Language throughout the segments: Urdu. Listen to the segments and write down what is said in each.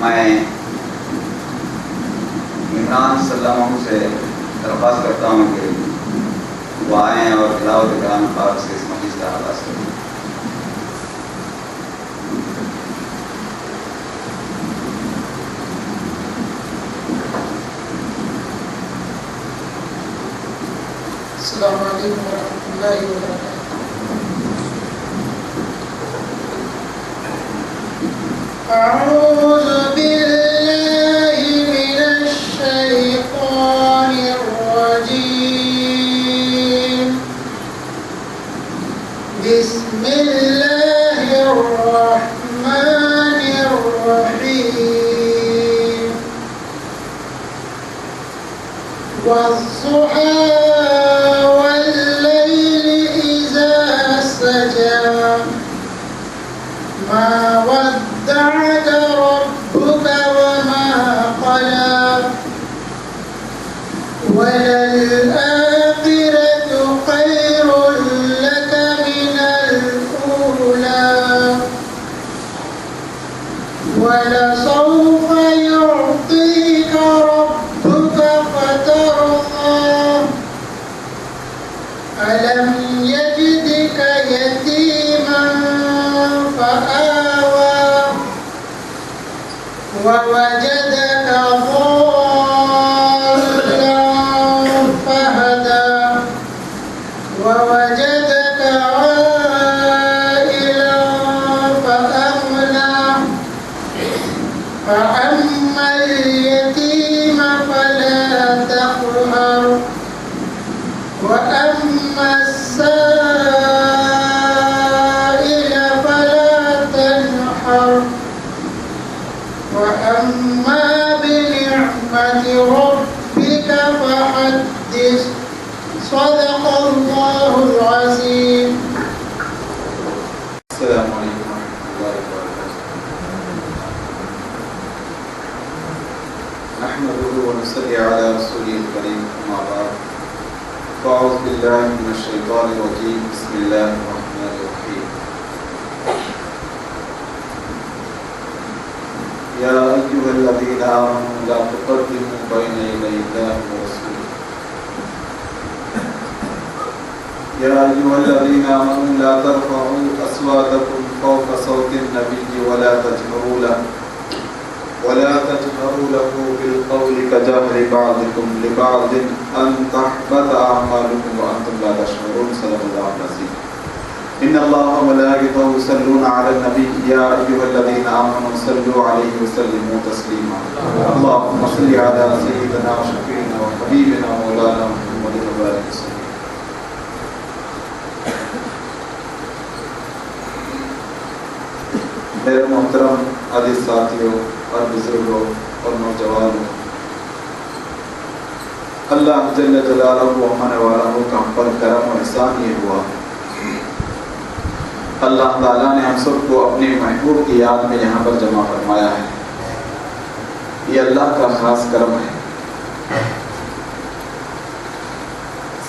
میں عمران صلی اللہ علیہ وسلم سے درخواست کرتا ہوں کہ وہ آئیں اور تلاوت کلام پاک سے اس مجلس کا آغاز کریں۔ السلام علیکم ورحمۃ اللہ وبرکاتہ۔ اعوذ باللہ من الشیطان الرجیم، بسم اللہ الرحمن الرحیم، والضحى ما ودعك ربك وما قلى وللآخرة خير لك من الأولى ولسوف يعطيك ربك فترضى ألم يجدك يتيما فآوى ووجدك ضالا فهدى ووجدك عائلا فأغنى فأما اليتيم فلا تقهر وأما السائل فلا تنحر وأما بنعمة ربك فحدث صدق الله العظيم۔ السلام علیکم ورحمۃ اللہ وبرکاتہ۔ نحمده ونصلي على رسوله الكريم، أما بعد، فأعوذ بالله من الشيطان الرجيم، بسم الله الرحمن الرحيم۔ يا أيها الذين آمنوا لا تقدموا بين يدي الله ورسوله يا أيها الذين آمنوا لا ترفعوا أصواتكم فوق صوت النبي ولا تجهروا له بالقول كجهر بعضكم لبعض أن تحبط أعمالكم وأنتم لا تشعرون، صدق الله العظيم۔ إن الله وملائكته يصلون على النبي يا أيها الذين آمنوا صلوا عليه وسلموا تسليما، اللهم صل على سيدنا وشفيعنا وحبيبنا مولانا محمد وبارك وسلم۔ میرے محترم عزیز ساتھیوں اور بزرگوں اور نوجوانوں، اللہ جل جلالہ ہونے والا ہو کا ہم پر کرم و احسان یہ ہوا، اللہ تعالیٰ نے ہم سب کو اپنے محبوب کی یاد میں یہاں پر جمع فرمایا ہے۔ یہ اللہ کا خاص کرم ہے۔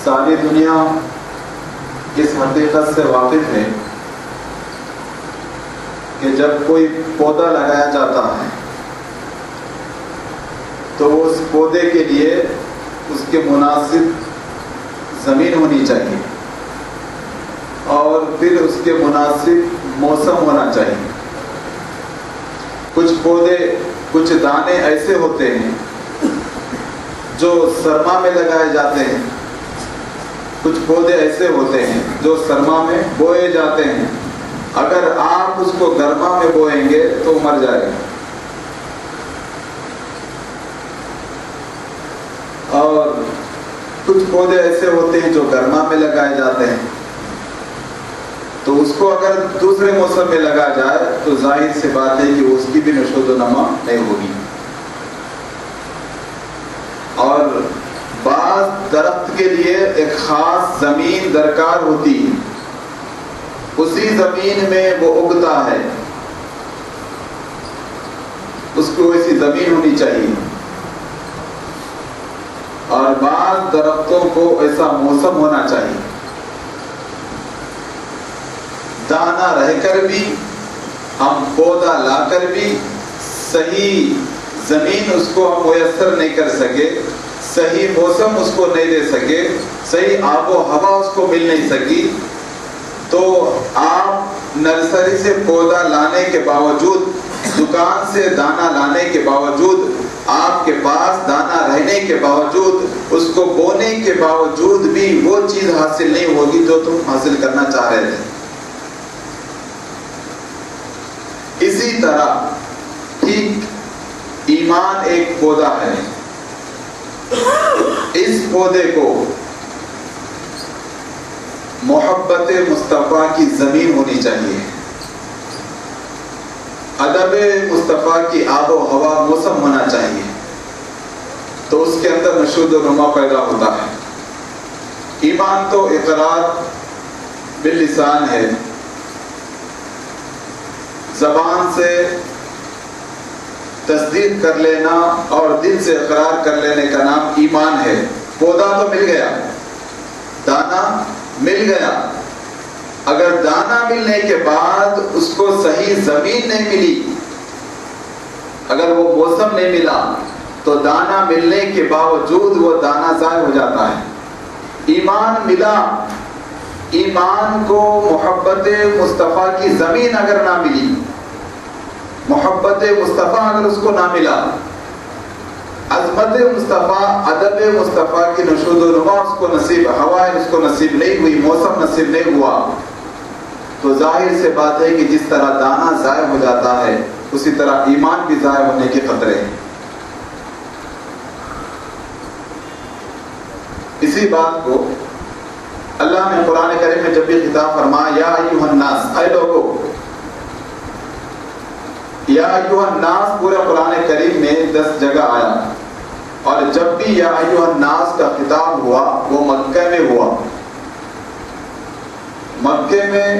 ساری دنیا اس حقیقت سے واقف ہے کہ جب کوئی پودا لگایا جاتا ہے تو اس پودے کے لیے اس کے مناسب زمین ہونی چاہیے اور پھر اس کے مناسب موسم ہونا چاہیے۔ کچھ پودے، کچھ دانے ایسے ہوتے ہیں جو سرما میں لگائے جاتے ہیں، کچھ پودے ایسے ہوتے ہیں جو سرما میں بوئے جاتے ہیں۔ اگر آپ اس کو گرما میں بوئیں گے تو مر جائے گا، اور کچھ پودے ایسے ہوتے ہیں جو گرما میں لگائے جاتے ہیں، تو اس کو اگر دوسرے موسم میں لگا جائے تو ظاہر سی بات ہے کہ اس کی بھی نشو و نما نہیں ہوگی۔ اور بعض درخت کے لیے ایک خاص زمین درکار ہوتی ہے، اسی زمین میں وہ اگتا ہے، اس کو ایسی زمین ہونی چاہیے۔ اور بعض درختوں کو ایسا موسم ہونا چاہیے، دانا رہ کر بھی، ہم پودا لا کر بھی صحیح زمین اس کو میسر نہیں کر سکے، صحیح موسم اس کو نہیں دے سکے، صحیح آب و ہوا اس کو مل نہیں سکی، تو آپ نرسری سے پودا لانے کے باوجود، دکان سے دانہ لانے کے باوجود، آپ کے پاس دانہ رہنے کے باوجود، اس کو بونے کے باوجود بھی وہ چیز حاصل نہیں ہوگی جو تم حاصل کرنا چاہ رہے تھے۔ اسی طرح ٹھیک ایمان ایک پودا ہے، اس پودے کو محبت مصطفیٰ کی زمین ہونی چاہیے، ادب مصطفیٰ کی آب و ہوا موسم ہونا چاہیے، تو اس کے اندر نشود و نما پیدا ہوتا ہے۔ ایمان تو اقرار باللسان ہے، زبان سے تصدیق کر لینا اور دل سے اقرار کر لینے کا نام ایمان ہے۔ پودا تو مل گیا، دانا مل گیا، اگر دانا ملنے کے بعد اس کو صحیح زمین نہیں ملی، اگر وہ موسم نہیں ملا، تو دانا ملنے کے باوجود وہ دانا ضائع ہو جاتا ہے۔ ایمان ملا، ایمان کو محبت مصطفیٰ کی زمین اگر نہ ملی، محبت مصطفیٰ اگر اس کو نہ ملا، عظمت مصطفیٰ، ادب مصطفیٰ کی نشود و نما اس کو نصیب، ہوائیں اس کو نصیب نہیں ہوئی، موسم نصیب نہیں ہوا، تو ظاہر سے بات ہے کہ جس طرح دانا ضائع ہو جاتا ہے، اسی طرح ایمان بھی ضائع ہونے کے خطرے ہیں۔ اسی بات کو اللہ نے قرآن کریم میں جب بھی خطاب فرمایا، یا ایھا الناس، اے لوگو، یا ایھا الناس پورے قرآن کریم میں 10 جگہ آیا، اور جب بھی یا ایھا الناس کا خطاب ہوا وہ مکہ میں ہوا۔ مکے میں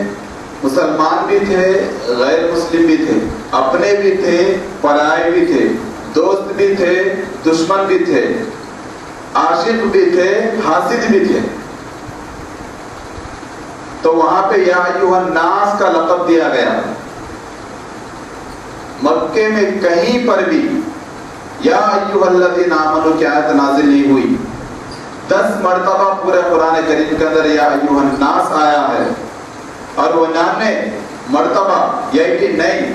مسلمان بھی تھے، غیر مسلم بھی تھے، اپنے بھی تھے، پرائے بھی تھے، دوست بھی تھے، دشمن بھی تھے، عاشق بھی تھے، حاسد بھی تھے، تو وہاں پہ یا ایھا الناس کا لقب دیا گیا۔ مکے میں کہیں پر بھی یا ایھا الذین آمنوا کی آیت نازل نہیں ہوئی، 10 مرتبہ پورے قرآن کریم کے اندر یا ایھا الناس آیا ہے، اور 99 مرتبہ، یہ نہیں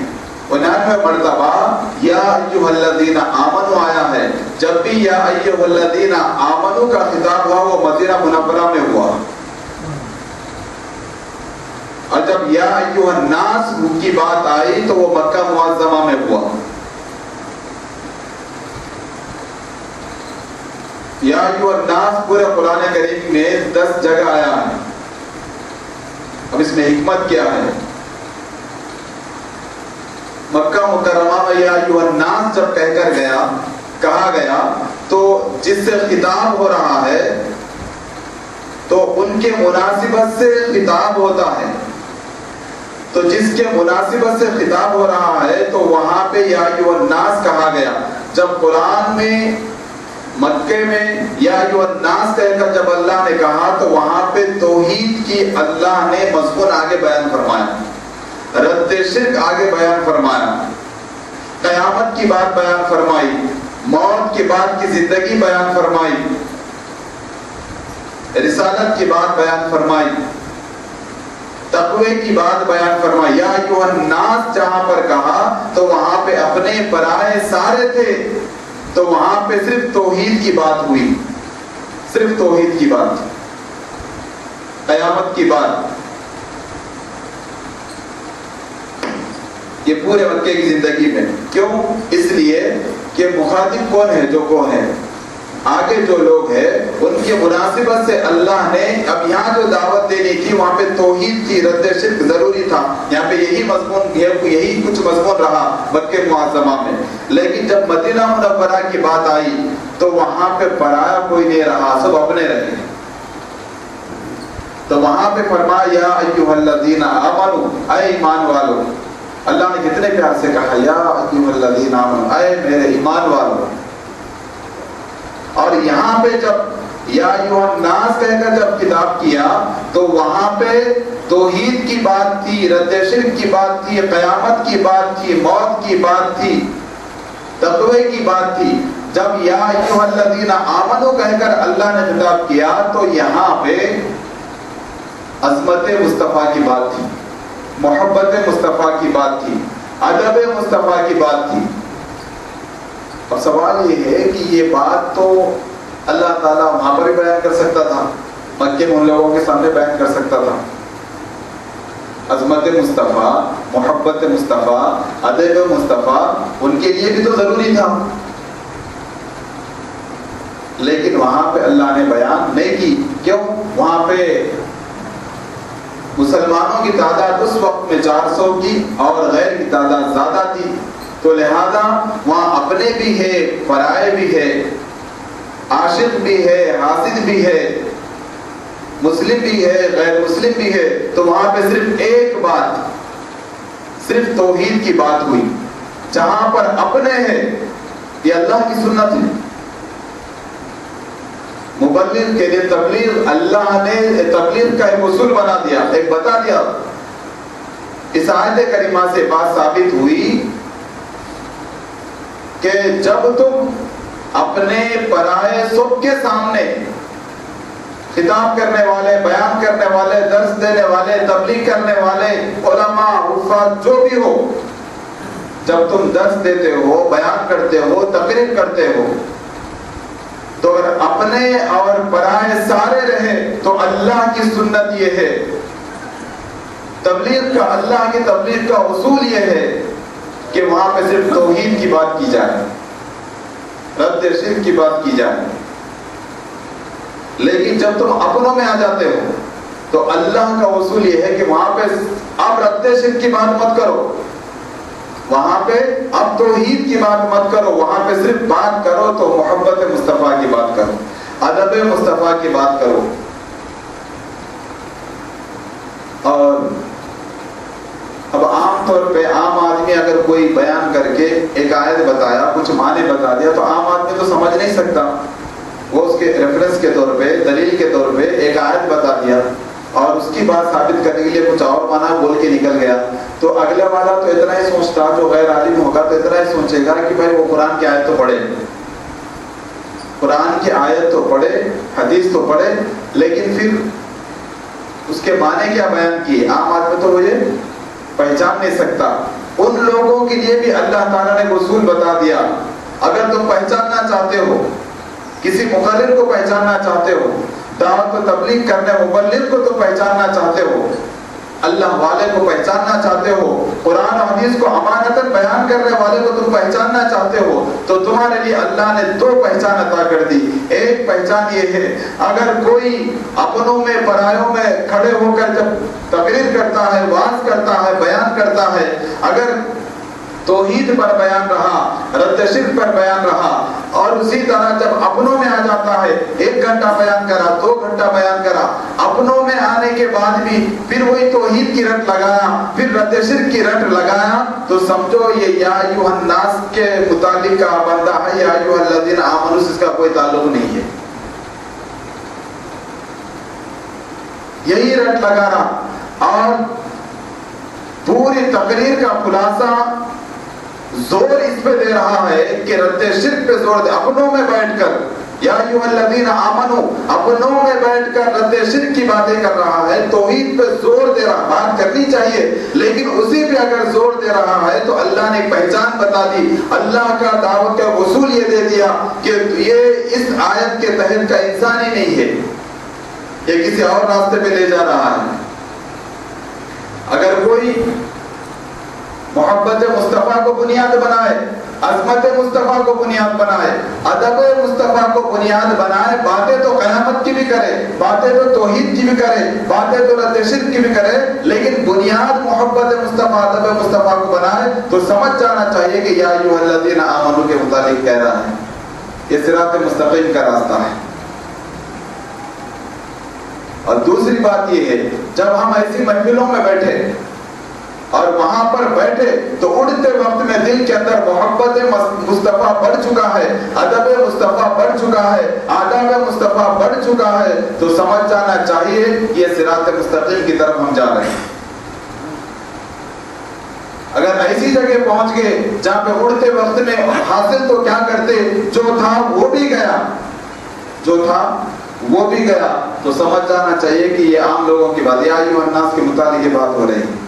99 مرتبہ یا ایھا الذین آمنوا آیا ہے۔ جب بھی یا ایھا الذین آمنوا کا خطاب ہوا وہ مدینہ منورہ میں ہوا، اور جب یا ایھا الناس کی بات آئی تو وہ مکہ معظمہ میں ہوا۔ یا ایھا الناس پورے قرآن کریم میں 10 جگہ آیا ہے۔ اب اس میں حکمت کیا ہے؟ مکہ مکرمہ میں یا ایھا الناس جب کہا گیا تو جس سے خطاب ہو رہا ہے تو ان کے مناسبت سے خطاب ہوتا ہے، تو جس کے مناسبت سے خطاب ہو رہا ہے تو وہاں پہ یا ایھا الناس کہا گیا۔ جب قرآن میں مکے میں یا ایھا الناس کہہ کر جب اللہ نے کہا تو وہاں پہ توحید کی اللہ نے مضمون آگے بیان فرمایا، رد شرک آگے بیان فرمایا، قیامت کی بات بیان فرمائی، موت کے بعد کی زندگی بیان فرمائی، رسالت کی بات بیان فرمائی، تقوی کی بات بیان فرمائی۔ یا ایھا الناس جہاں پر کہا تو وہاں پہ اپنے پرائے سارے تھے، تو وہاں پہ صرف توحید کی بات ہوئی، صرف توحید کی بات، قیامت کی بات۔ یہ پورے مکے کی زندگی میں کیوں؟ اس لیے کہ مخاطب کون ہے؟ جو کون ہے آگے جو لوگ ہیں ان کی مناسبت سے اللہ نے، اب یہاں جو دعوت دینی تھی وہاں پہ توحید تھی، رد شرک ضروری تھا، یہاں پہ یہی مضمون، یہی کچھ مضمون رہا مکہ معظمہ میں۔ لیکن جب مدینہ منورہ کی بات آئی تو وہاں پہ پرایا کوئی نہیں رہا، سب اپنے رہے، تو وہاں پہ فرمایا یا ایھا الذین آمنوا، اے ایمان والو۔ اللہ نے کتنے پیار سے کہا یا ایھا الذین آمنوا، اے میرے ایمان والو۔ اور یہاں پہ جب یا ایھا الناس کہہ کر جب خطاب کیا تو وہاں پہ توحید کی بات تھی، رد شرک کی بات تھی، قیامت کی بات تھی، موت کی بات تھی، تقوی کی بات تھی. جب یا ایھا الذین آمنو کہہ کر اللہ نے خطاب کیا تو یہاں پہ عظمت مصطفیٰ کی بات تھی، محبت مصطفیٰ کی بات تھی، ادب مصطفیٰ کی بات تھی. اور سوال یہ ہے کہ یہ بات تو اللہ تعالیٰ وہاں پر بھی بیان کر سکتا تھا، مکے میں ان لوگوں کے سامنے بیان کر سکتا تھا. عظمت مصطفیٰ، محبت مصطفیٰ، ادب مصطفیٰ ان کے لیے بھی تو ضروری تھا، لیکن وہاں پہ اللہ نے بیان نہیں کی. کیوں؟ وہاں پہ مسلمانوں کی تعداد اس وقت میں 400 کی اور غیر کی تعداد زیادہ تھی، تو لہذا وہاں اپنے بھی ہے، پرائے بھی ہے، عاشق بھی ہے، حاسد بھی ہے، مسلم بھی ہے، غیر مسلم بھی ہے. تو وہاں پہ صرف ایک بات، صرف توحید کی بات ہوئی. جہاں پر اپنے ہیں یہ اللہ کی سنت ہے. مبلغ کے لیے تبلیغ، اللہ نے تبلیغ کا ایک اصول بنا دیا، ایک بتا دیا. اس آیت کریمہ سے بات ثابت ہوئی کہ جب تم اپنے پرائے سب کے سامنے خطاب کرنے والے، بیان کرنے والے، درس دینے والے، تبلیغ کرنے والے، علماء، حفاظ جو بھی ہو، جب تم درس دیتے ہو، بیان کرتے ہو، تقریر کرتے ہو، تو اگر اپنے اور پرائے سارے رہے تو اللہ کی سنت یہ ہے، تبلیغ کا، اللہ کی تبلیغ کا اصول یہ ہے کہ وہاں پہ صرف توحید کی بات کی جائے، رد شرک کی بات کی جائے. لیکن جب تم اپنوں میں آ جاتے ہو تو اللہ کا اصول یہ ہے کہ وہاں پہ اب رد شرک کی بات مت کرو، وہاں پہ اب توحید کی بات مت کرو، وہاں پہ صرف بات کرو تو محبت مصطفیٰ کی بات کرو، ادب مصطفیٰ کی بات کرو. اور اب عام طور پہ عام آدمی اگر کوئی بیان کر کے ایک آیت بتایا، کچھ معنی بتا دیا، تو عام آدمی تو سمجھ نہیں سکتا. وہ اس کے ریفرنس کے طور پہ، دلیل کے طور پہ ایک آیت بتا دیا اور اس کی بات ثابت کرنے کے لیے کچھ اور معنی بول کے نکل گیا، تو اگلے والا تو اتنا ہی سوچتا، جو غیر عالم ہوگا تو اتنا ہی سوچے گا کہ بھائی وہ قرآن کی آیت تو پڑھے، قرآن کی آیت تو پڑھے، حدیث تو پڑھے، لیکن پھر اس کے معنی کیا بیان کیے. عام آدمی تو وہ یہ پہچان نہیں سکتا. ان لوگوں کے لیے بھی اللہ تعالیٰ نے اصول بتا دیا. اگر تم پہچاننا چاہتے ہو، کسی مقرر کو پہچاننا چاہتے ہو، دعوت و تبلیغ کرنے مبلغ کو تم پہچاننا چاہتے ہو، اللہ والے کو پہچاننا چاہتے ہو، قرآن و حدیث کو امانتاً بیان کرنے والے کو تم پہچاننا چاہتے ہو، تو تمہارے لیے اللہ نے دو پہچان عطا کر دی. ایک پہچان یہ ہے، اگر کوئی اپنوں میں پرایوں میں کھڑے ہو کر جب تقریر کرتا ہے، وعظ کرتا ہے، بیان کرتا ہے، اگر توحید پر بیان رہا، رد شرک پر بیان رہا، اور اسی طرح جب اپنوں میں آ جاتا ہے، 1 گھنٹہ بیان کرا، 2 گھنٹہ بیان کرا، اپنوں میں آنے کے بعد بھی پھر وہی توحید کی رٹ لگایا، پھر رد شرک کی رٹ لگایا، تو سمجھو یہ یا ایھا الناس کے متعلق کا بندہ ہے، یا ایھا الذین آمنوا سے اس کا کوئی تعلق نہیں ہے. یہی رٹ لگا رہا اور پوری تقریر کا خلاصہ زور اس پہ دے رہا ہے کہ رد شرک پہ زور دے، اپنوں میں بیٹھ کر یا ایھا الذین آمنوا، اپنوں میں بیٹھ کر رد شرک کی باتیں کر رہا ہے، توحید پہ زور دے رہا. بات کرنی چاہیے لیکن اسی پہ اگر زور دے رہا ہے تو اللہ نے پہچان بتا دی، اللہ کا دعوت کا اصول یہ دے دیا کہ یہ اس آیت کے تحت کا انسان ہی نہیں ہے، یہ کسی اور راستے پہ لے جا رہا ہے. اگر کوئی محبت مصطفیٰ کو بنیاد بنائے، عظمت مصطفیٰ کو بنیاد بنائے، ادب مصطفیٰ کو بنیاد بنائے، باتیں تو قیامت کی بھی کرے، باتیں تو توحید کی بھی کرے، باتیں تو رد شرک کی بھی کرے، لیکن بنیاد محبت مصطفیٰ، ادب مصطفیٰ کو بنائے تو سمجھ جانا چاہیے کہ یا ایھا الذین آمنوا کے متعلق کہہ رہا ہے. یہ صراط مستقیم کا راستہ ہے. اور دوسری بات یہ ہے، جب ہم ایسی محفلوں میں بیٹھے اور وہاں پر بیٹھے تو اڑتے وقت میں دل کے اندر محبت مصطفیٰ بڑھ چکا ہے، ادب مصطفیٰ بڑھ چکا ہے، آداب مصطفیٰ بڑھ چکا ہے، تو سمجھ جانا چاہیے یہ صراط مستقیم کی طرف ہم جا رہے ہیں. اگر ایسی جگہ پہنچ گئے جہاں پہ اڑتے وقت میں حاصل تو کیا کرتے، جو تھا وہ بھی گیا، جو تھا وہ بھی گیا، تو سمجھ جانا چاہیے کہ یہ عام لوگوں کی بات، یا ایھا الناس کے متعلق یہ بات ہو رہی ہے۔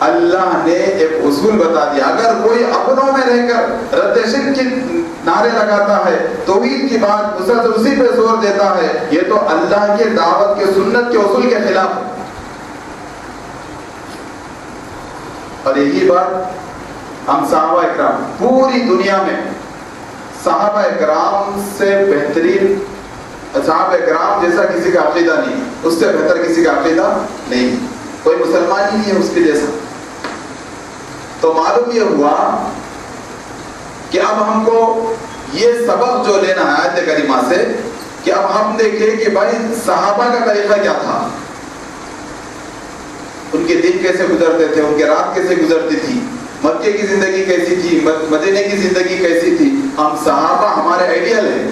اللہ نے ایک اصول بتا دیا، اگر کوئی اپنوں میں رہ کر رد شرک کی نعرے لگاتا ہے، توحید کی بات مسلسل اسی پہ زور دیتا ہے، یہ تو اللہ کے دعوت کے سنت کے اصول کے خلاف ہے۔ اور یہی بات ہم صحابہ اکرام، پوری دنیا میں صحابہ اکرام سے بہترین، صحابہ اکرام جیسا کسی کا عقیدہ نہیں، اس سے بہتر کسی کا عقیدہ نہیں، کوئی مسلمان ہی نہیں ہے اس کے جیسا۔ تو معلوم یہ ہوا کہ اب ہم کو یہ سبق جو لینا ہے آیت کریمہ سے، کہ اب ہم دیکھیں کہ بھائی صحابہ کا طریقہ کیا تھا، ان کے دن کیسے گزرتے تھے، ان کے رات کیسے گزرتی تھی، مکے کی زندگی کیسی تھی، مدینے کی زندگی کیسی تھی۔ ہم صحابہ ہمارے آئیڈیل ہیں،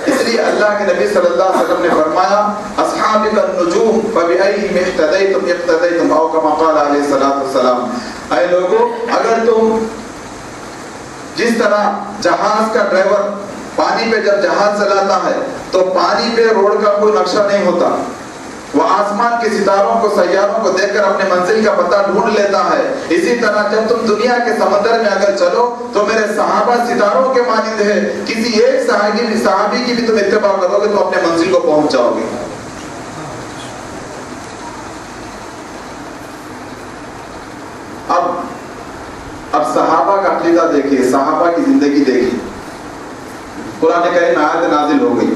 اس لیے اللہ کے نبی صلی اللہ علیہ وسلم نے فرمایا اصحابک النجوم فبأیہم اقتدیتم اقتدیتم، او کما قال علیہ الصلوۃ والسلام، اے لوگوں اگر تم جس طرح جہاز کا ڈرائیور پانی پہ جب جہاز چلاتا ہے تو پانی پہ روڈ کا کوئی نقشہ نہیں ہوتا، وہ آسمان کے ستاروں کو، سیاروں کو دیکھ کر اپنے منزل کا پتہ ڈھونڈ لیتا ہے، اسی طرح جب تم دنیا کے سمندر میں اگر چلو تو میرے صحابہ ستاروں کے مانند ہے، کسی ایک صحابی کی بھی تم اتباع کرو گے تو اپنے منزل کو پہنچ جاؤ گے۔ اب صحابہ کا عقیدہ دیکھیے، صحابہ کی زندگی دیکھیے، قرآن کریم میں آیت نازل ہو گئی،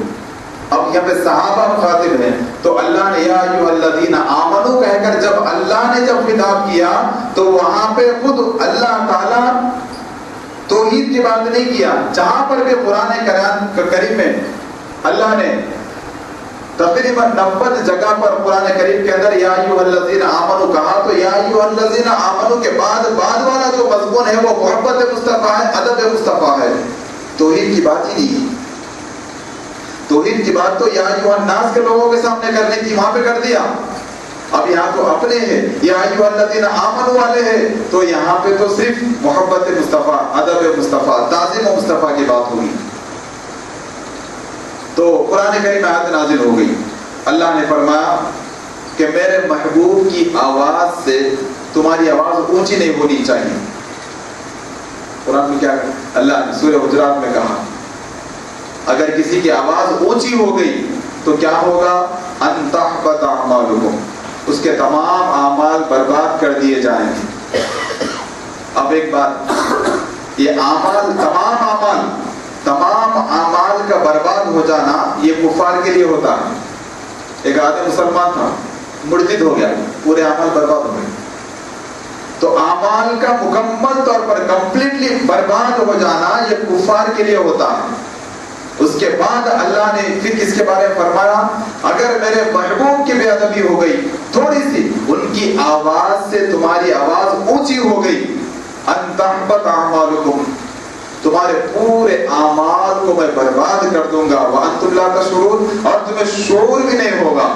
اب یہاں پہ صحابہ مخاطب ہیں، تو اللہ نے یا ایھا الذین آمنو کہہ کر جب اللہ نے جب خطاب کیا تو وہاں پہ خود اللہ تعالیٰ توحید کی بات نہیں کیا، جہاں پر بھی قرآن کریم میں اللہ نے تقریباً 90 جگہ پر قرآن کریم کے اندر یا ایھا الذین آمنو کہا، تو یا ایھا الذین آمنو کے بعد والا جو مضمون ہے وہ محبت مصطفیٰ ہے، ادب مصطفیٰ ہے، توحید کی بات ہی نہیں ہے۔ توحید کی بات تو یا ایھا الناس کے لوگوں کے سامنے کرنے کی وہاں پہ کر دیا، اب یہاں تو اپنے ہیں، یا ایھا الذین آمنو والے ہیں، تو یہاں پہ تو صرف محبت مصطفیٰ، ادب مصطفیٰ، تعظیم مصطفیٰ کی بات ہوگی۔ تو قرآن کریم آیت نازل ہو گئی، اللہ نے فرمایا کہ میرے محبوب کی آواز سے تمہاری آواز اونچی نہیں ہونی چاہیے۔ قرآن میں کیا اللہ نے سورہ حجرات میں کہا، اگر کسی کی آواز اونچی ہو گئی تو کیا ہوگا، ان تحبط اعمالکم، اس کے تمام اعمال برباد کر دیے جائیں گے۔ اب ایک بات، یہ تمام اعمال کا برباد ہو جانا یہ کفار کے لیے ہوتا ہے۔ ایک آدمی مسلمان تھا، مرتد ہو گیا، پورے اعمال برباد ہو گئے، تو اعمال کا مکمل طور پر کمپلیٹلی برباد ہو جانا یہ کفار کے لیے ہوتا ہے۔ اس کے بعد اللہ نے پھر کس کے بارے میں فرمایا، اگر میرے محبوب کی بے ادبی ہو گئی، تھوڑی سی ان کی آواز سے تمہاری آواز اونچی ہو گئی، ان تحبط اعمالکم، تمہارے پورے اعمال کو میں برباد کر دوں گا، وانتم لا تشعرون، اور تمہیں شعور بھی نہیں ہوگا۔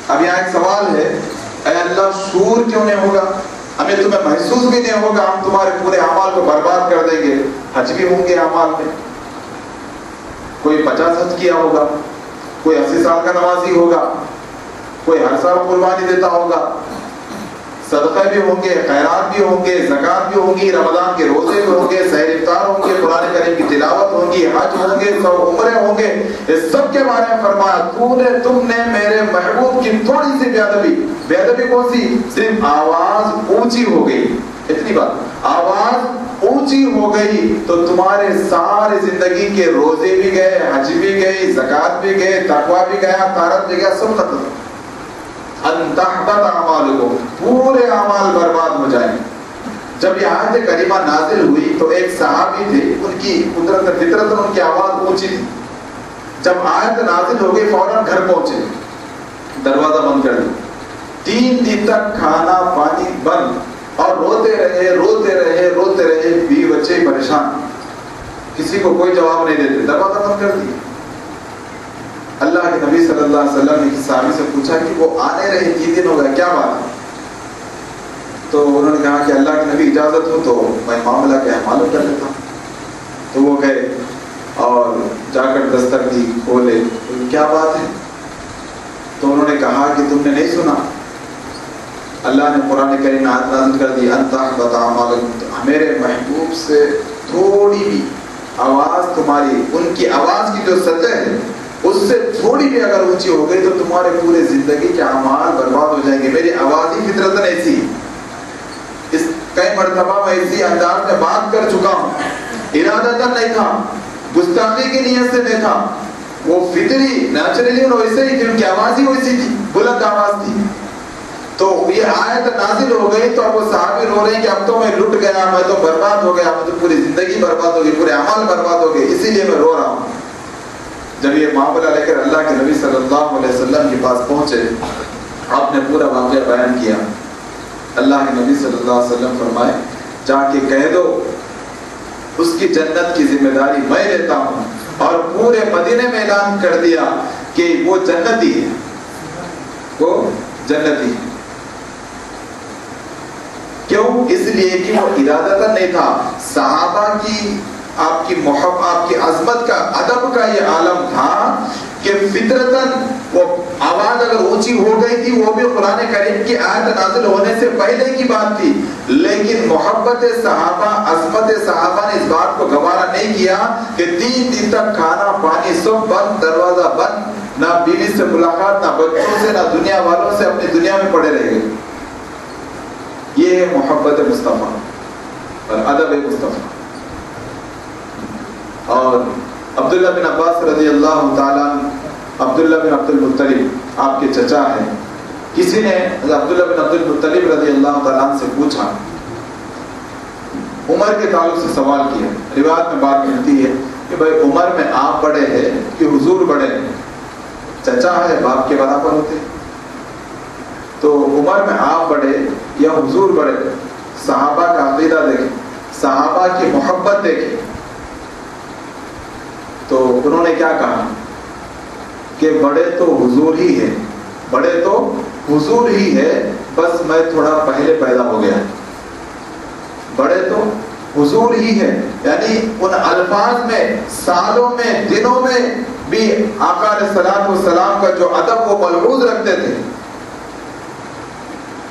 اب یہاں ایک سوال ہے، اے اللہ شعور کیوں نہیں ہوگا، ہمیں تمہیں محسوس بھی نہیں ہوگا، ہم تمہارے پورے اعمال کو برباد کر دیں گے۔ حج بھی ہوں گے اعمال میں، کوئی 50 حج کیا ہوگا، کوئی 80 سال کا نمازی ہوگا، کوئی ہر سال قربانی دیتا ہوگا، صدقے بھی ہوں گے، خیرات بھی ہوں گے، زکوٰۃ بھی ہوں گی، رمضان کے روزے بھی ہوں گے، سحر افطار ہوں گے، قرآن کریم کی تلاوت ہوگی، حج ہوں گے، سب عمرے ہوں گے، اس سب کے بارے میں فرمایا تم نے میرے محبوب کی تھوڑی سی بے ادبی کون سی، صرف آواز اونچی ہو گئی، اتنی بات، آواز اونچی ہو گئی تو تمہارے سارے زندگی کے روزے بھی گئے، حج بھی گئی، زکوٰۃ بھی گئے، تقویٰ بھی گیا، طہارت بھی گیا، سب ختم۔ ان تحبط اعمالکم، پورے اعمال برباد ہو جائیں۔ جب یہ آیت کریمہ نازل ہوئی تو ایک صحابی تھے، ان کی قدرت فطرت ان کی آواز اونچی تھی، جب آیت نازل ہو گئی فوراً گھر پہنچے، دروازہ بند کر دیا، 3 دن تک کھانا پانی بند، اور روتے رہے، بیوی بچے پریشان، کسی کو کوئی جواب نہیں دیتے، دروازہ بند کر دیا۔ اللہ کے نبی صلی اللہ علیہ وسلم نے صحابی سے پوچھا کہ وہ آنے رہے 3 دن ہو گئے، کیا بات ہے؟ تو انہوں نے کہا کہ اللہ کے نبی اجازت ہو تو میں معاملہ کیا ہے معلوم کر لیتا ہوں. تو وہ گئے اور جا کر دستک دی, کھولے, کیا بات ہے؟ تو انہوں نے کہا کہ تم نے نہیں سنا اللہ نے قرآن کریم میں آیت نازل کر دی ان تحبط اعمالکم, میرے محبوب سے تھوڑی بھی آواز تمہاری, ان کی آواز کی جو سطح ہے اس سے تھوڑی بھی اگر اونچی ہو گئی تو تمہارے پورے زندگی کے اعمال برباد ہو جائیں گے. میری آواز ہی فطرتاً ایسی, اس کئی مرتبہ میں اسی انداز میں بات کر چکا ہوں, ارادتاً نہیں تھا, گستاخی کی نیت سے نہیں تھا, وہ فطری نیچرلی ویسے ہی تھی, ان کی آواز ہی ویسی تھی, بلند آواز تھی. تو یہ آیت نازل ہو گئی تو اب وہ صحابی رو رہے ہیں کہ اب تو میں لٹ گیا, میں تو برباد ہو گیا, میں تو پوری زندگی برباد ہو گئی, پورے اعمال برباد ہو گئے, اسی لیے میں رو رہا ہوں. جب یہ معاملہ لے کر اللہ کے نبی صلی اللہ علیہ وسلم کے پاس پہنچے, آپ نے پورا واقعہ بیان کیا. اللہ کے نبی صلی اللہ علیہ وسلم فرمائے جا کے کہہ دو اس کی جنت کی ذمہ داری میں لیتا ہوں, اور پورے مدینے میں اعلان کر دیا کہ وہ جنتی ہے, وہ جنتی ہے. کیوں؟ اس لیے کہ وہ ارادتاً نہیں تھا, صحابہ کی آپ کی محبت, آپ کی عظمت کا, ادب کا یہ عالم تھا کہ فطرتاً وہ آواز اگر اونچی ہو گئی تھی, وہ بھی قرآن کریم کی آیت نازل ہونے سے پہلے کی بات تھی, لیکن محبت صحابہ, عظمت صحابہ نے اس بات کو گوارا نہیں کیا کہ 3 دن تک کھانا پانی سب بند, دروازہ بند, نہ بیوی سے ملاقات, نہ بچوں سے, نہ دنیا والوں سے, اپنی دنیا میں پڑے رہ گئے. یہ ہے محبت مصطفیٰ اور ادب مصطفیٰ. اور عبداللہ بن عباس رضی اللہ تعالیٰ, عبداللہ بن عبد المطلب آپ کے چچا ہیں, کسی نے عبداللہ بن عبد المطلب رضی اللہ تعالیٰ سے پوچھا, عمر کے تعلق سے سوال کیا. روایت میں بات ملتی ہے کہ بھائی عمر میں آپ بڑے ہیں کہ حضور بڑے ہیں؟ چچا ہے باپ کے برابر ہوتے, تو عمر میں آپ بڑے یا حضور بڑے؟ صحابہ کا عقیدہ دیکھیں, صحابہ کی محبت دیکھیں. تو انہوں نے کیا کہا کہ بڑے تو حضور ہی ہے, بڑے تو حضور ہی ہے, بس میں تھوڑا پہلے پیدا ہو گیا. بڑے تو حضور ہی ہے, یعنی ان الفاظ میں, سالوں میں, دنوں میں بھی آقا علیہ الصلوۃ والسلام کا جو ادب وہ ملحوظ رکھتے تھے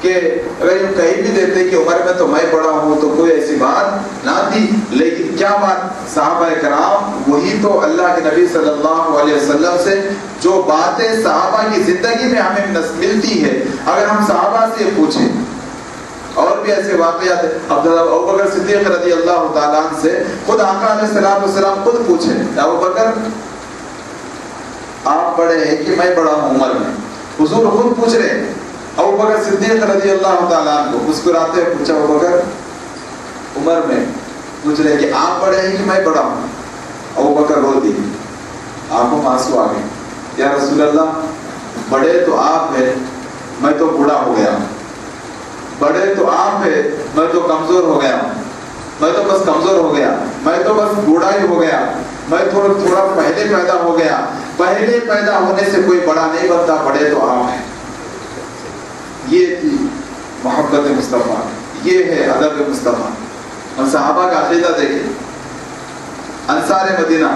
کہ اگر یہ کہیں بھی دیتے کہ عمر میں تو میں بڑا ہوں تو کوئی ایسی بات نہ تھی, لیکن کیا بات, صحابہ کرام وہی تو اللہ کے نبی صلی اللہ علیہ وسلم سے جو باتیں صحابہ کی زندگی میں ہمیں ملتی ہے, اگر ہم صحابہ سے پوچھیں, اور بھی ایسے واقعات ہیں. ابوبکر صدیق رضی اللہ تعالیٰ عنہ سے خود آقا علیہ الصلوۃ والسلام خود پوچھیں, ابوبکر آپ بڑے ہیں کہ میں بڑا ہوں عمر میں؟ حضور خود پوچھ رہے ہیں. ابوبکر صدیق رضی اللہ تعالیٰ عنہ کو مسکراتے ہوئے پوچھا, ابوبکر عمر میں پوچھ رہے کہ آپ بڑے ہیں کہ میں بڑا ہوں؟ ابوبکر رو دی, آنکھوں میں آنسو آ گئے, یا رسول اللہ بڑے تو آپ ہیں, میں تو بوڑھا ہو گیا ہوں. بڑے تو آپ ہیں, میں تو کمزور ہو گیا ہوں, میں تو بس کمزور ہو گیا, میں تو بس بوڑھا ہی ہو گیا, میں تھوڑا پہلے پیدا ہو گیا. پہلے پیدا ہونے سے کوئی بڑا نہیں بنتا, بڑے تو آپ ہیں. یہ تھی محبت مصطفیٰ, یہ ہے ادب مصطفیٰ. اور صحابہ کا عقیدہ دیکھیں, انصار مدینہ,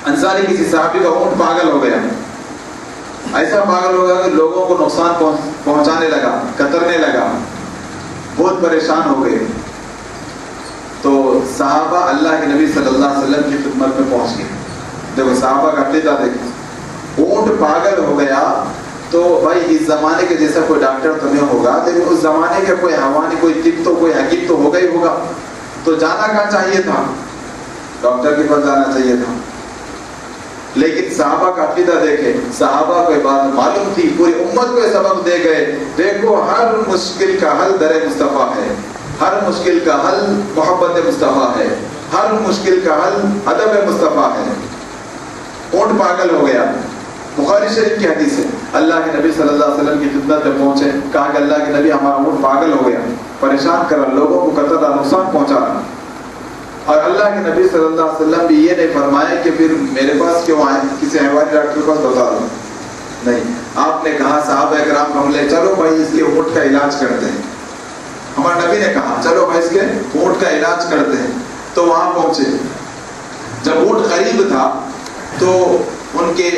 انصاری کسی صحابی کا اونٹ پاگل ہو گیا, ایسا پاگل ہو گیا کہ لوگوں کو نقصان پہنچانے لگا, کترنے لگا, بہت پریشان ہو گئے. تو صحابہ اللہ کے نبی صلی اللہ علیہ وسلم کی خدمت میں پہنچ گئے. دیکھو صحابہ کا عقیدہ دیکھیں, اونٹ پاگل ہو گیا تو بھائی اس زمانے کے جیسا کوئی ڈاکٹر تو نہیں ہوگا, لیکن اس زمانے کا کوئی حوانی, کوئی طب تو, کوئی حکیم تو ہوگا ہی ہوگا. تو جانا کہاں چاہیے تھا؟ ڈاکٹر کے پاس جانا چاہیے تھا. لیکن صحابہ کا عقیدہ دیکھیں, صحابہ کو بات معلوم تھی, پوری امت کو سبق دے گئے, دیکھو ہر مشکل کا حل در مصطفیٰ ہے, ہر مشکل کا حل محبت مصطفیٰ ہے, ہر مشکل کا حل ادب مصطفیٰ ہے. اونٹ پاگل ہو گیا, بخاری شریف کی حدیث ہے, اللہ کے نبی صلی اللہ علیہ وسلم کی خدمت میں پہنچے, کہا کہ اللہ کے نبی ہمارا اونٹ پاگل ہو گیا, پریشان کر رہا, لوگوں کو قتل رہا, نقصان پہنچا رہا. اور اللہ کے نبی صلی اللہ علیہ وسلم بھی یہ نہیں فرمایا کہ پھر میرے پاس کیوں آئے, کسی حیوانی ڈاکٹر کے پاس بتا دو, نہیں. آپ نے کہا صحابہ کرام کو ہم لے چلو بھائی اس کے اونٹ کا علاج کرتے ہیں. ہمارے نبی نے کہا چلو بھائی اس کے اونٹ کا علاج کرتے ہیں. تو وہاں پہنچے. جب اونٹ قریب تھا تو ان کے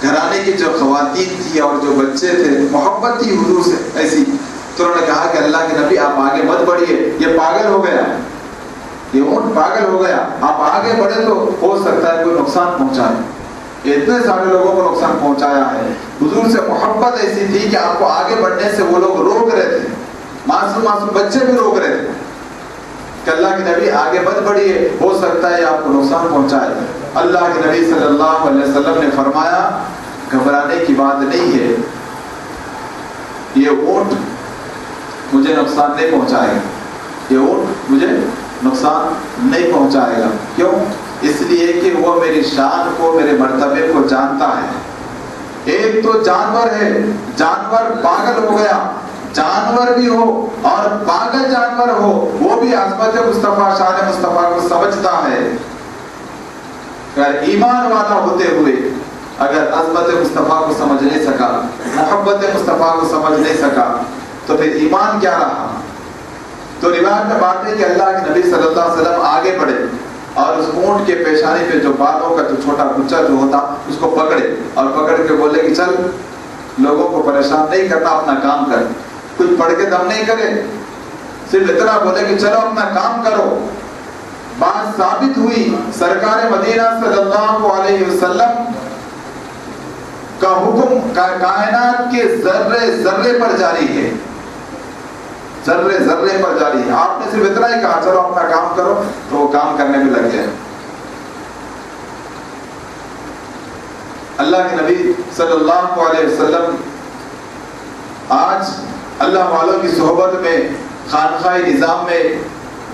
گھرانے کی جو خواتین تھی اور جو بچے تھے محبت تھی حضور سے ایسی, تو انہوں نے کہا کہ اللہ کے نبی آپ آگے مت بڑھیے, یہ پاگل ہو گیا, یہ اونٹ پاگل ہو گیا, آپ آگے بڑھے تو ہو سکتا ہے کوئی نقصان پہنچائے. اتنے سارے لوگوں کو نقصان پہنچایا ہے. حضور سے محبت ایسی تھی کہ آپ کو آگے بڑھنے سے وہ لوگ روک رہے تھے, معصوم بچے بھی روک رہے تھے کہ اللہ کے نبی آگے مت بڑھیے, ہو سکتا ہے آپ کو نقصان پہنچائے. اللہ کے نبی صلی اللہ علیہ وسلم نے فرمایا گھبرانے کی بات نہیں ہے, یہ اونٹ مجھے نقصان نہیں پہنچائے گا, یہ اونٹ مجھے نقصان نہیں پہنچائے گا. کیوں؟ اس لیے کہ وہ میری شان کو, میرے مرتبے کو جانتا ہے. ایک تو جانور ہے, جانور پاگل ہو گیا, جانور بھی ہو اور پاگل جانور ہو, وہ بھی عظمت مصطفیٰ شان مصطفیٰ کو سمجھتا ہے. اگر ایمان والا ہوتے ہوئے اگر عظمت مصطفیٰ کو سمجھ نہیں سکا, محبت مصطفیٰ کو سمجھ نہیں سکا, تو پھر ایمان کیا رہا؟ تو روایت میں بات ہے کہ اللہ کے نبی صلی اللہ علیہ وسلم آگے بڑھے اور اس اونٹ کے پیشانی پہ جو بالوں کا جو چھوٹا بچہ جو ہوتا اس کو پکڑے اور پکڑ کے بولے کہ چل لوگوں کو پریشان نہیں کرنا, اپنا کام کر. کچھ پڑھ کے دم نہیں کرے, صرف اتنا بولے کہ چلو اپنا کام کرو. بات ثابت ہوئی سرکار مدینہ صلی اللہ علیہ وسلم کا حکم کائنات کے ذرے ذرے پر جاری ہے, ذرے ذرے پر جاری ہے. آپ نے صرف اتنا ہی کہا چلو اپنا کام کرو, تو وہ کام کرنے میں لگ گئے. اللہ کے نبی صلی اللہ علیہ وسلم آج اللہ والوں کی صحبت میں, خانقاہ نظام میں,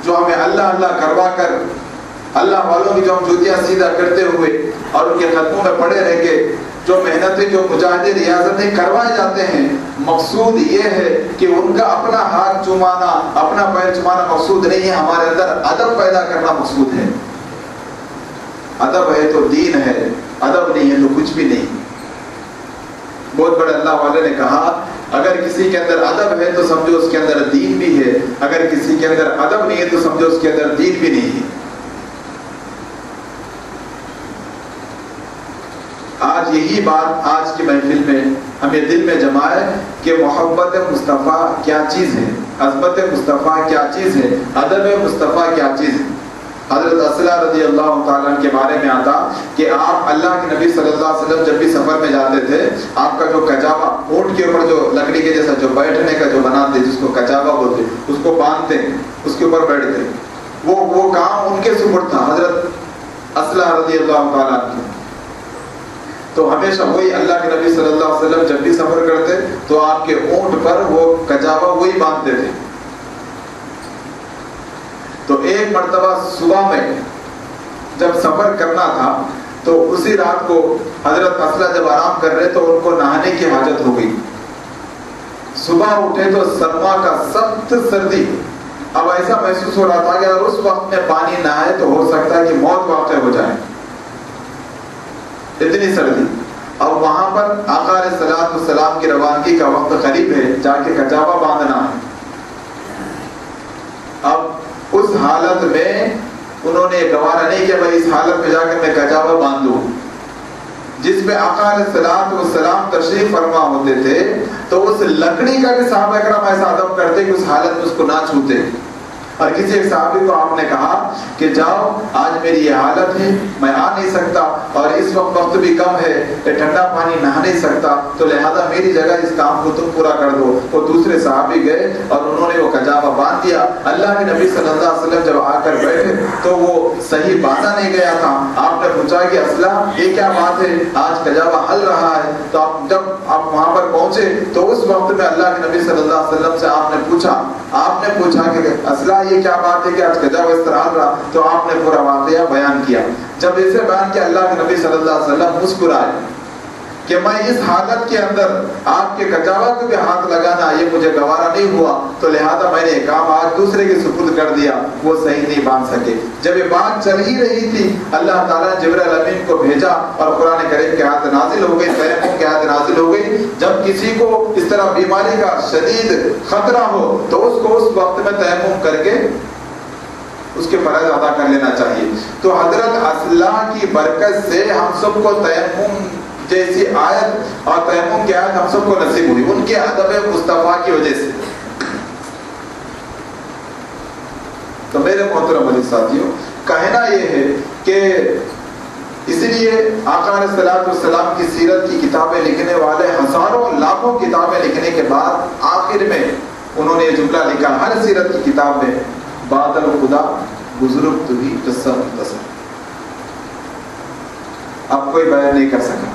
جو ہمیں اللہ اللہ کروا کر اللہ والوں کی جو ہم جوتیاں سیدھا کرتے ہوئے اور ان کے قدموں میں پڑے رہ کے جو محنتیں, جو مجاہدے ریاضتیں کروائے جاتے ہیں, مقصود یہ ہے کہ ان کا اپنا ہاتھ چومانا, اپنا پیر چومانا مقصود نہیں ہے. ہمارے اندر ادب پیدا کرنا مقصود ہے. ادب ہے تو دین ہے, ادب نہیں ہے تو کچھ بھی نہیں. بہت بڑے اللہ والے نے کہا اگر کسی کے اندر ادب ہے تو سمجھو اس کے اندر دین بھی ہے, اگر کسی کے اندر ادب نہیں ہے تو سمجھو اس کے اندر دین بھی نہیں ہے. آج یہی بات آج کی محفل میں ہمیں دل میں جمائے کہ محبت مصطفیٰ کیا چیز ہے, عظمت مصطفیٰ کیا چیز ہے, ادب مصطفیٰ کیا چیز ہے. حضرت اصلہ رضی اللہ تعالیٰ کے بارے میں آتا کہ آپ اللہ کے نبی صلی اللہ علیہ وسلم جب بھی سفر میں جاتے تھے, آپ کا جو کجاوا, اونٹ کے اوپر جو لکڑی کے جیسا جو بیٹھنے کا جو بناتے جس کو کجاوا بولتے, اس کو باندھتے, اس کے اوپر بیٹھتے, وہ کام ان کے سپرد تھا حضرت اصلہ رضی اللہ تعالیٰ کی. تو ہمیشہ وہی اللہ کے نبی صلی اللہ علیہ وسلم جب بھی سفر کرتے تو آپ کے اونٹ پر وہ کجاوا وہی باندھتے تھے. تو ایک مرتبہ صبح میں جب سفر کرنا تھا تو اسی رات کو حضرت اصلہ جب آرام کر رہے تو ان کو نہانے کی حاجت ہو گئی. صبح اٹھے تو سرما کا سخت سردی. اب ایسا محسوس ہو رہا تھا کہ اگر اس وقت میں پانی نہ آئے تو ہو سکتا ہے کہ موت واقع ہو جائے, اتنی سردی. اور وہاں پر آقا علیہ الصلوۃ والسلام کی روانگی کا وقت قریب ہے, جا کے کجاوا باندھنا ہے. اب اس حالت میں انہوں نے گوارا نہیں کیا بھائی اس حالت میں جا کے میں کجاوا باندھ دوں. جس پہ آقا علیہ الصلوۃ والسلام تشریف فرما ہوتے تھے تو اس لکڑی کا بھی صحابہ کرام ایسا ادب کرتے کہ اس حالت میں اس کو نہ چھوتے. اور کسی ایک صحابی کو آپ نے کہا کہ جاؤ آج میری یہ حالت ہے, میں آ نہیں سکتا اور اس وقت بھی کم ہے, ٹھنڈا پانی نہا نہیں سکتا, تو لہذا میری جگہ اس کام کو تم پورا کر دو. وہ دوسرے صحابی گئے اور انہوں نے وہ کجاوا باندھ دیا. اللہ کے نبی صلی اللہ علیہ وسلم جب آ کر بیٹھے تو وہ صحیح باندھا نہیں گیا تھا. آپ نے پوچھا کہ اصلہ یہ کیا بات ہے, آج کجاوا ہل رہا ہے. تو آپ جب آپ وہاں پر پہنچے تو اس وقت میں اللہ کے نبی صلی اللہ علیہ وسلم سے آپ نے پوچھا کہ اصلہ یہ کیا بات ہے کہ آج کجاوا اس طرح رہا. تو آپ نے پورا واقعہ بیان کیا. جب اسے بیان کیا اللہ کے نبی صلی اللہ علیہ وسلم مسکرائے. کہ میں اس حالت کے اندر آپ کے کچاوا کو بھی ہاتھ لگانا یہ مجھے گوارا نہیں ہوا، تو لہذا میں نے کام آج دوسرے کے سپرد کر دیا، وہ صحیح نہیں باندھ سکے۔ جب یہ بات چل ہی رہی تھی اللہ تعالیٰ نے جبرائیل امین کو بھیجا اور قرآن کریم کی آیت نازل ہو گئی، تیمم کی آیت نازل ہو گئی۔ جب کسی کو اس طرح بیماری کا شدید خطرہ ہو تو اس کو اس وقت میں تیمم کر کے اس کے فرض ادا کر لینا چاہیے۔ تو حضرت اصلاح کی برکت سے ہم سب کو تیمم جیسی آیت اور تیمم کی آیت ہم سب کو نصیب ہوئی، ان کے ادب مصطفیٰ کی وجہ سے۔ تو میرے محترم علی ساتھیوں، کہنا یہ ہے کہ اس لیے آقا علیہ الصلوۃ والسلام کی سیرت کی کتابیں لکھنے والے ہزاروں لاکھوں کتابیں لکھنے کے بعد آخر میں انہوں نے یہ جملہ لکھا ہر سیرت کی کتاب میں، بعد الخدا بزرگ تو ہی قصہ مختصر، اب کوئی بیان نہیں کر سکا۔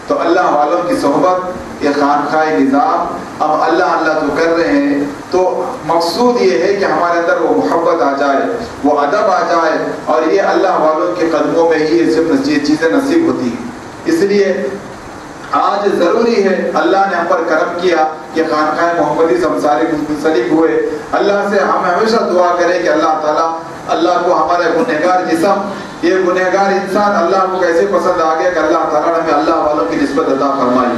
تو اللہ والوں کی صحبت، یہ خانقاہ نظام، اب اللہ اللہ تو کر رہے ہیں، تو مقصود یہ ہے کہ ہمارے اندر وہ محبت آ جائے، وہ ادب آ جائے، اور یہ اللہ والوں کے قدموں میں ہی یہ چیزیں نصیب ہوتی ہیں۔ اس لیے آج ضروری ہے، اللہ نے ہم پر کرم کیا کہ خانقاہ محمدی سے ہم سارے منسلک ہوئے۔ اللہ سے ہم ہمیشہ دعا کریں کہ اللہ تعالیٰ اللہ کو ہمارے گنہگار جسم، یہ گنہگار انسان اللہ کو کیسے پسند آ گیا کہ اللہ تعالیٰ نے ہمیں اللہ والوں کی نسبت عطا فرمائی۔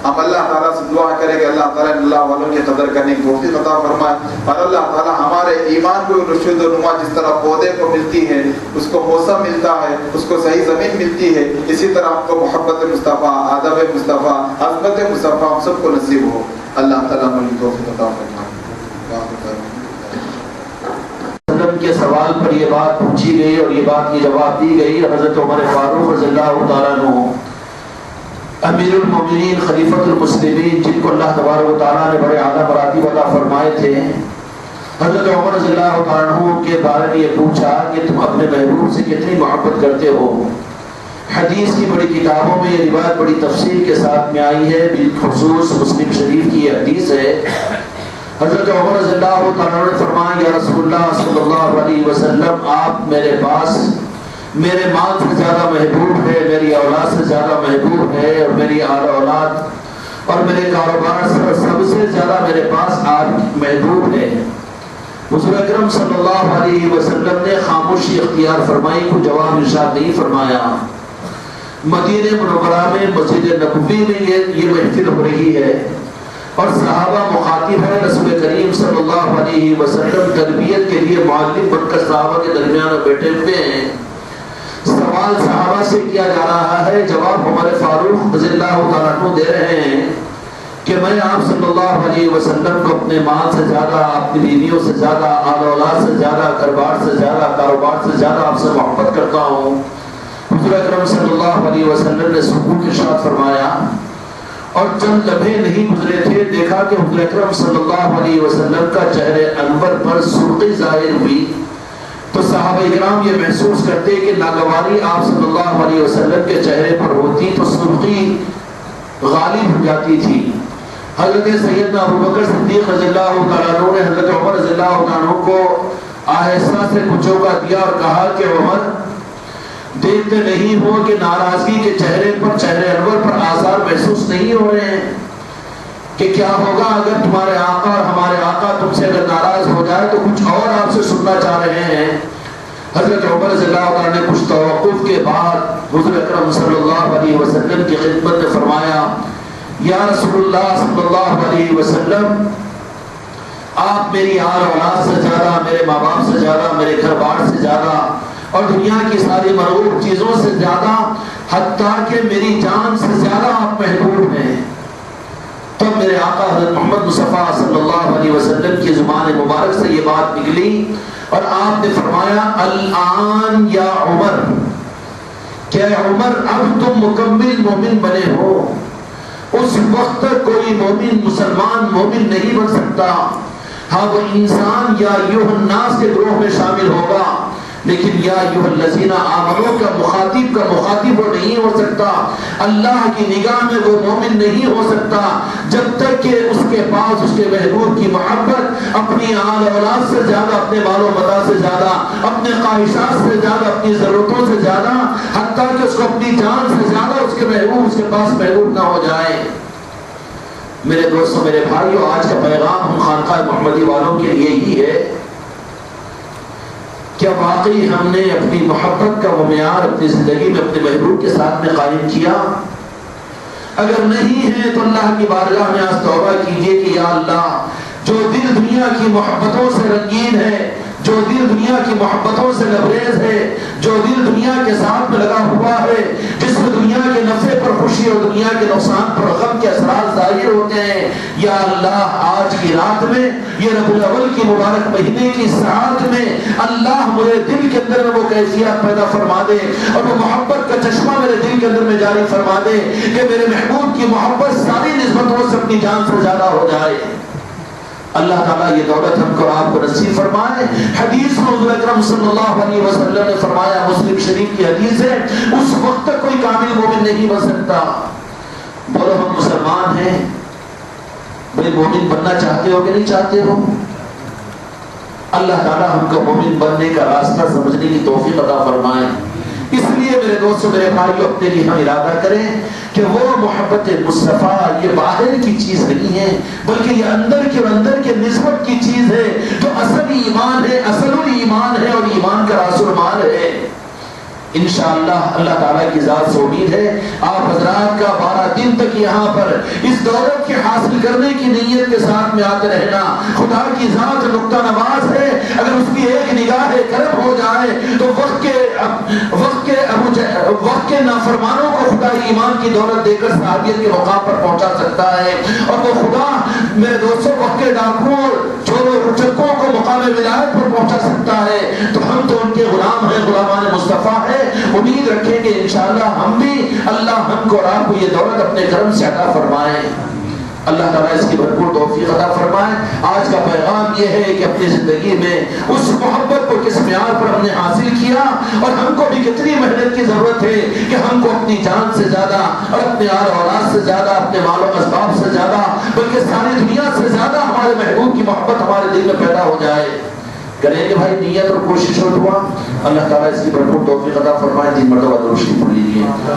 ہم اللہ تعالیٰ سے دعا کریں کہ اللہ تعالیٰ نے اللہ والوں کی قدر کرنے کی توفیق عطا فرمائے، اور اللہ تعالیٰ ہمارے ایمان کو رشد و نما جس طرح پودے کو ملتی ہے، اس کو موسم ملتا ہے، اس کو صحیح زمین ملتی ہے، اسی طرح ہم کو محبت مصطفیٰ، ادب مصطفیٰ، عظمت مصطفیٰ ہم سب کو نصیب ہو۔ اللہ تعالیٰ ہمیں توفیق عطا فرمائے۔ کے سوال پر یہ بات پوچھی گئی اور یہ بات کی جواب دی گئی۔ حضرت عمر فاروق رضی اللہ تعالیٰ عنہ امیر المومنین خلیفۃ المسلمین، جن کو اللہ تبارک و تعالیٰ نے بڑے اعلیٰ مراتب عطا فرمائے تھے، حضرت عمر رضی اللہ تعالیٰ عنہ کے بارے میں یہ پوچھا کہ تم اپنے محبوب سے کتنی محبت کرتے ہو۔ حدیث کی بڑی کتابوں میں یہ روایت بڑی تفصیل کے ساتھ میں آئی ہے، بالخصوص مسلم شریف کی یہ حدیث ہے۔ حضرت عمر رضی اللہ تعالیٰ نے فرمایا، یا رسول اللہ صلی اللہ علیہ وسلم، آپ میرے پاس میرے مال سے زیادہ محبوب ہے، میری اولاد سے زیادہ محبوب ہے، اور میری اعلی اولاد اور میرے کاروبار سے سب سے زیادہ میرے پاس آپ محبوب ہے۔ حضور اکرم صلی اللہ علیہ وسلم نے خاموشی اختیار فرمائی، کو جواب ارشاد نہیں فرمایا۔ مدینہ منورہ میں مسجد نبوی میں یہ محفل ہو رہی ہے اور صحابہ مخاطب ہے، رسول کریم صلی اللہ علیہ وسلم تربیت کے لیے معلم بن کر صحابہ کے درمیان بیٹھے ہوئے ہیں۔ سوال صحابہ سے کیا جا رہا ہے، جواب عمر فاروق رضی اللہ تعالیٰ عنہ دے رہے ہیں کہ میں آپ صلی اللہ علیہ وسلم کو اپنے مال سے زیادہ، اپنی بیویوں سے زیادہ، آل اولاد سے زیادہ، گھر-بار سے زیادہ، کاروبار سے زیادہ آپ سے محبت کرتا ہوں۔ حضور اکرم صلی اللہ علیہ وسلم نے سکوت ارشاد فرمایا، اور چند لمحے نہیں گزرے تھے، دیکھا کہ حضور اکرم صلی اللہ علیہ وسلم کا چہرے انور پر سرخی ظاہر ہوئی۔ تو صحابہ کرام یہ محسوس کرتے کہ ناگواری آپ صلی اللہ علیہ وسلم کے چہرے پر ہوتی تو سرخی غالب ہو جاتی تھی۔ حضرت سیدنا ابوبکر صدیق رضی اللہ تعالیٰ عنہ نے حضرت عمر رضی اللہ تعالیٰ عنہ کو آہستہ سے کچوکا دیا اور کہا کہ عمر، دیکھتے نہیں ہو کہ ناراضگی کے چہرے پر، چہرے انور پر آثار محسوس نہیں ہو رہے ہیں کہ کیا ہوگا اگر تمہارے آقا اور ہمارے آقا تم سے اگر ناراض ہو جائے تو کچھ اور آپ سے سننا چاہ رہے ہیں۔ حضرت عمر رضی اللہ عنہ نے کچھ توقف کے بعد حضور اکرم صلی اللہ علیہ وسلم کی خدمت میں فرمایا، یا رسول اللہ صلی اللہ علیہ وسلم، آپ میری آل اولاد سے زیادہ، میرے ماں باپ سے زیادہ، میرے گھر بار سے زیادہ اور دنیا کی ساری مرغوب چیزوں سے زیادہ، حتیٰ کہ میری جان سے زیادہ آپ محبوب ہیں۔ تب میرے آقا حضرت محمد مصطفیٰ صلی اللہ علیہ وسلم کی زبان مبارک سے یہ بات نکلی اور آپ نے فرمایا، الآن یا عمر، کہ عمر اب تم مکمل مومن بنے ہو۔ اس وقت تک کوئی مومن مسلمان مومن نہیں بن سکتا، ہاں وہ انسان یا ایھا الناس کے گروہ میں شامل ہوگا لیکن یا ایھا الذین آمنوا کا مخاطب وہ نہیں ہو سکتا، اللہ کی نگاہ میں وہ مومن نہیں ہو سکتا جب تک کہ اس کے پاس اس کے محبوب کی محبت اپنی آل اولاد سے زیادہ، اپنے مال و متاع سے زیادہ، اپنے خواہشات سے زیادہ، اپنی ضرورتوں سے زیادہ، حتیٰ کہ اس کو اپنی جان سے زیادہ اس کے محبوب اس کے پاس محبوب نہ ہو جائے۔ میرے دوستوں، میرے بھائیوں، آج کا پیغام ہم خانقاہ محمدی والوں کے لیے ہی ہے، کیا واقعی ہم نے اپنی محبت کا وہ معیار اپنی زندگی میں اپنے محبوب کے ساتھ میں قائم کیا؟ اگر نہیں ہے تو اللہ کی بارگاہ میں آج توبہ کیجئے کہ یا اللہ، جو دل دنیا کی محبتوں سے رنگین ہے، جو دل دنیا کی محبتوں سے لبریز ہے، جو دل دنیا کے ساتھ میں لگا ہوا ہے، جس میں دنیا کے نفع پر خوشی اور دنیا کے نقصان پر غم کے اثرات ظاہر ہوتے ہیں، یا اللہ آج کی رات میں، یہ ربیع الاول کی مبارک مہینے کی ساعت میں اللہ مجھے دل کے اندر میں وہ کیفیت پیدا فرما دے اور وہ محبت کا چشمہ میرے دل کے اندر میں جاری فرما دے کہ میرے محبوب کی محبت ساری نسبتوں سے اپنی جان سے زیادہ ہو جائے۔ اللہ تعالیٰ یہ دولت ہم کو آپ کو نصیب فرمائے۔ حدیث میں حضور اکرم صلی اللہ علیہ وسلم نے فرمایا، مسلم شریف کی حدیث ہے، اس وقت تک کوئی کامل مومن نہیں بن سکتا۔ بولو ہم مسلمان ہیں، بھئی مومن بننا چاہتے ہو کہ نہیں چاہتے ہو؟ اللہ تعالیٰ ہم کو مومن بننے کا راستہ سمجھنے کی توفیق عطا فرمائے۔ اس لیے میرے دوستوں، میرے بھائیوں، اپنے لیے ہم ارادہ کریں کہ وہ محبت مصطفیٰ یہ باہر کی چیز نہیں ہے، بلکہ یہ اندر کے نسبت کی چیز ہے، جو اصل ایمان ہے، اصل ایمان ہے اور ایمان کا راز المال ہے۔ انشاءاللہ اللہ تعالیٰ کی ذات سے امید ہے آپ حضرات کا 12 دن تک یہاں پر اس دولت کے حاصل کرنے کی نیت کے ساتھ میں آتے رہنا۔ خدا کی ذات نقطہ نواز ہے، اگر اس کی ایک نگاہ کرم ہو جائے تو وقت کے نافرمانوں کو خدا ایمان کی دولت دے کر صحابیت کے مقام پر پہنچا سکتا ہے، اور وہ خدا میرے دوستوں وقت کے ڈاکوؤں چوروں چکوں کو مقام ولایت پر پہنچا سکتا ہے۔ تو ہم تو ان کے غلام ہیں، غلامان مصطفیٰ ہیں، امید رکھیں گے انشاءاللہ ہم بھی، اللہ ہم کو اور آپ کو یہ دولت اپنے کرم سے عطا فرمائے۔ اللہ تعالیٰ اس کی بھرپور توفیق عطا فرمائے۔ آج کا پیغام یہ ہے کہ اپنی زندگی میں اس محبت کو کس معیار پر ہم نے حاصل کیا، اور ہم کو بھی کتنی محنت کی ضرورت ہے کہ ہم کو اپنی جان سے زیادہ اور اپنے آل اولاد سے زیادہ، اپنے مال و اسباب سے زیادہ، بلکہ ساری دنیا سے زیادہ ہمارے محبوب کی محبت ہمارے دل میں پیدا ہو جائے۔ کریں گے بھائی نیت اور کوشش اور دعا، اللہ تعالیٰ اس کی بھرپور توفیق عطا فرمائے۔ 3 مرتبہ درود شریف پڑھ لیجیے۔